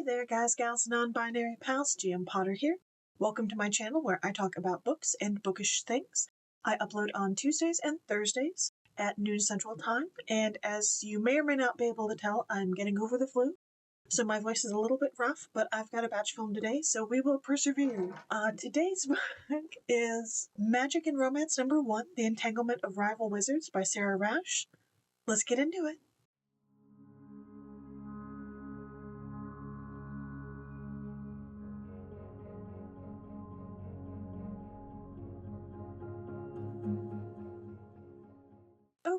Hey there guys, gals, non-binary pals, GM Potter here. Welcome to my channel where I talk about books and bookish things. I upload on Tuesdays and Thursdays at noon Central Time, and as you may or may not be able to tell, I'm getting over the flu, so my voice is a little bit rough, but I've got a batch film today, so we will persevere. Today's book is Magic and Romance #1, The Entanglement of Rival Wizards by Sara Raasch. Let's get into it.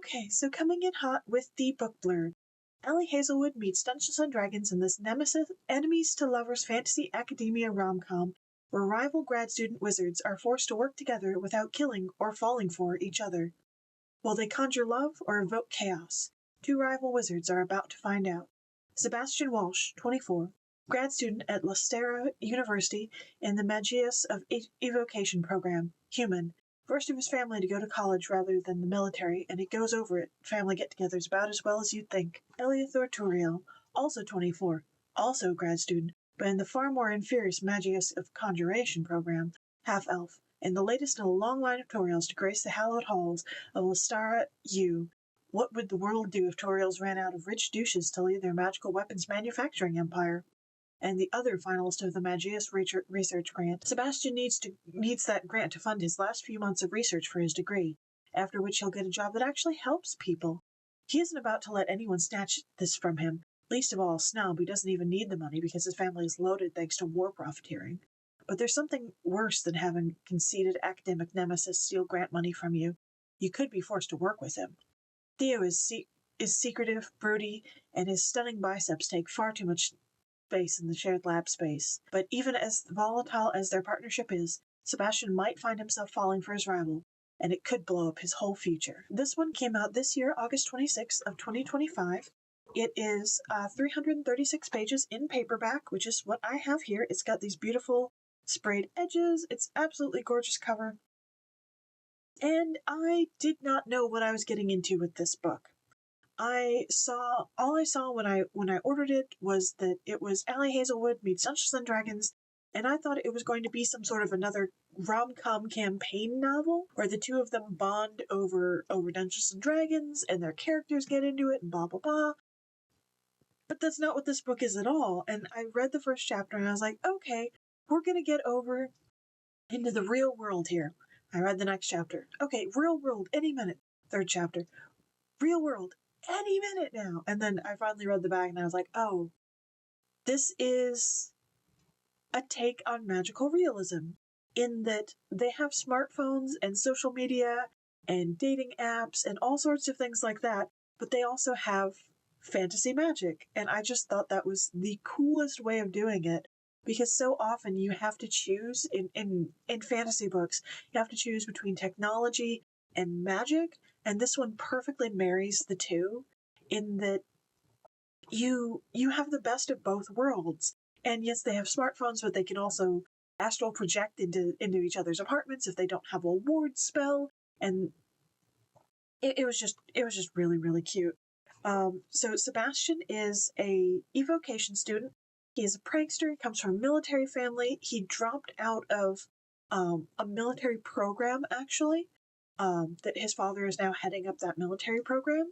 Okay, so coming in hot with the book blurb. Ellie Hazelwood meets Dungeons & Dragons in this enemies to lovers fantasy academia rom-com where rival grad student wizards are forced to work together without killing or falling for each other. Will they conjure love or evoke chaos? Two rival wizards are about to find out. Sebastian Walsh, 24, grad student at Leicester University in the Magius of Evocation program, human. First of his family to go to college rather than the military, and he goes over it. Family get-togethers about as well as you'd think. Eleathor Turiel, also 24, also grad student, but in the far more inferior Magius of Conjuration program, half-elf, and the latest in a long line of Toriels to grace the hallowed halls of Leicester U. What would the world do if Toriels ran out of rich douches to lead their magical weapons manufacturing empire? And the other finalist of the Magius research grant. Sebastian needs that grant to fund his last few months of research for his degree, after which he'll get a job that actually helps people. He isn't about to let anyone snatch this from him, least of all Snob, who doesn't even need the money because his family is loaded thanks to war profiteering. But there's something worse than having conceited academic nemesis steal grant money from you. You could be forced to work with him. Theo is secretive, broody, and his stunning biceps take far too much space in the shared lab space. But even as volatile as their partnership is, Sebastian might find himself falling for his rival, and it could blow up his whole future. This one came out this year, August 26th of 2025. It is 336 pages in paperback, which is what I have here. It's got these beautiful sprayed edges. It's absolutely gorgeous cover. And I did not know what I was getting into with this book. All I saw when I ordered it was that it was Ellie Hazelwood meets Dungeons & Dragons, and I thought it was going to be some sort of another rom-com campaign novel where the two of them bond over Dungeons & Dragons and their characters get into it and blah blah blah. But that's not what this book is at all, and I read the first chapter and I was like, okay, we're gonna get over into the real world here. I read the next chapter. Okay, real world, any minute. Third chapter. Real world, any minute now. And then I finally read the back and I was like, oh, this is a take on magical realism in that they have smartphones and social media and dating apps and all sorts of things like that, but they also have fantasy magic. And I just thought that was the coolest way of doing it, because so often you have to choose in fantasy books, you have to choose between technology and magic. And this one perfectly marries the two in that you have the best of both worlds. And yes, they have smartphones, but they can also astral project into each other's apartments if they don't have a ward spell. And it was just really, really cute. So Sebastian is a evocation student. He is a prankster. He comes from a military family. He dropped out of a military program, actually. That his father is now heading up that military program,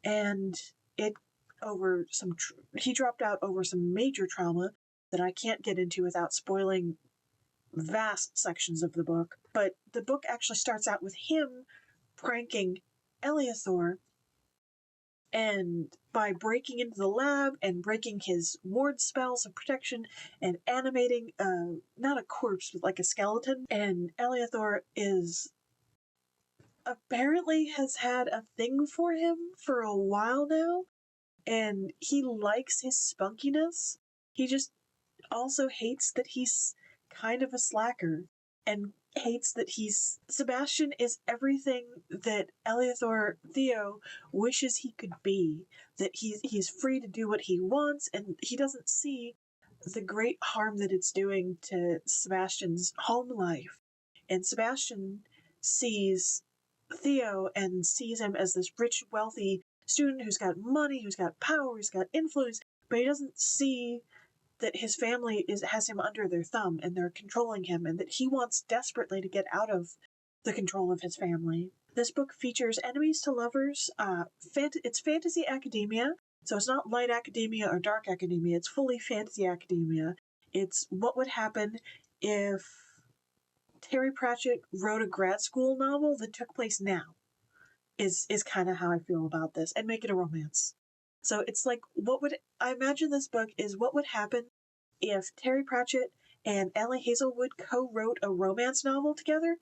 and he dropped out over some major trauma that I can't get into without spoiling vast sections of the book. But the book actually starts out with him pranking Eleathor, and by breaking into the lab and breaking his ward spells of protection and animating not a corpse but like a skeleton. And Eleathor apparently has had a thing for him for a while now, and he likes his spunkiness. He just also hates that he's kind of a slacker, and hates that Sebastian is everything that Eleathor Theo wishes he could be, that he's free to do what he wants, and he doesn't see the great harm that it's doing to Sebastian's home life. And Sebastian sees Theo and sees him as this rich, wealthy student who's got money, who's got power, who's got influence, but he doesn't see that his family has him under their thumb and they're controlling him, and that he wants desperately to get out of the control of his family. This book features enemies to lovers. It's fantasy academia, so it's not light academia or dark academia. It's fully fantasy academia. It's what would happen if Terry Pratchett wrote a grad school novel that took place now, is kind of how I feel about this, and make it a romance. So it's like, I imagine this book is what would happen if Terry Pratchett and Allie Hazelwood co-wrote a romance novel together.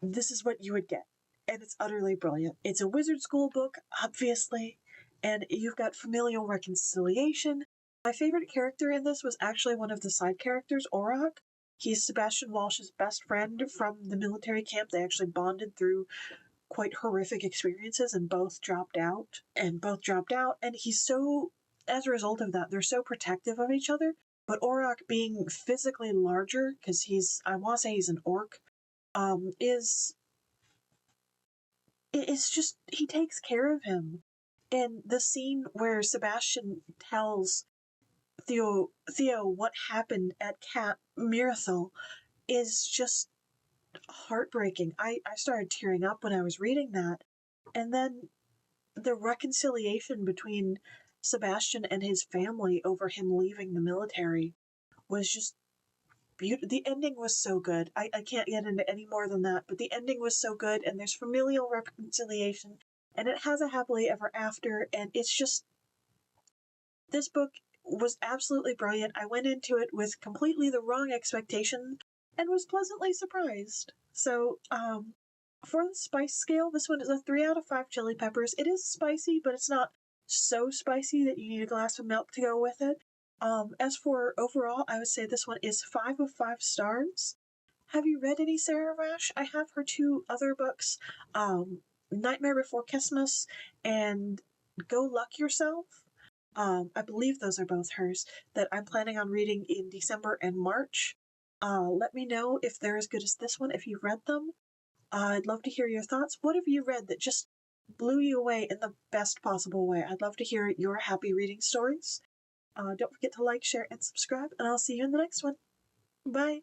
This is what you would get. And it's utterly brilliant. It's a wizard school book, obviously, and you've got familial reconciliation. My favorite character in this was actually one of the side characters, Auroch. He's Sebastian Walsh's best friend from the military camp. They actually bonded through quite horrific experiences and both dropped out. And he's so, as a result of that, they're so protective of each other. But Auroch, being physically larger, because I want to say he's an orc, it's just, he takes care of him. And the scene where Sebastian tells Theo what happened at Cat Mirathel is just heartbreaking. I started tearing up when I was reading that. And then the reconciliation between Sebastian and his family over him leaving the military was just beautiful. The ending was so good. I can't get into any more than that, but the ending was so good, and there's familial reconciliation, and it has a happily ever after, and it's just, this book was absolutely brilliant. I went into it with completely the wrong expectation and was pleasantly surprised. So, for the spice scale, this one is a 3 out of 5 chili peppers. It is spicy, but it's not so spicy that you need a glass of milk to go with it. As for overall, I would say this one is 5 of 5 stars. Have you read any Sara Raasch? I have her 2 other books, Nightmare Before Christmas and Go Luck Yourself. I believe those are both hers, that I'm planning on reading in December and March. Let me know if they're as good as this one, if you've read them. I'd love to hear your thoughts. What have you read that just blew you away in the best possible way? I'd love to hear your happy reading stories. Don't forget to like, share, and subscribe, and I'll see you in the next one. Bye!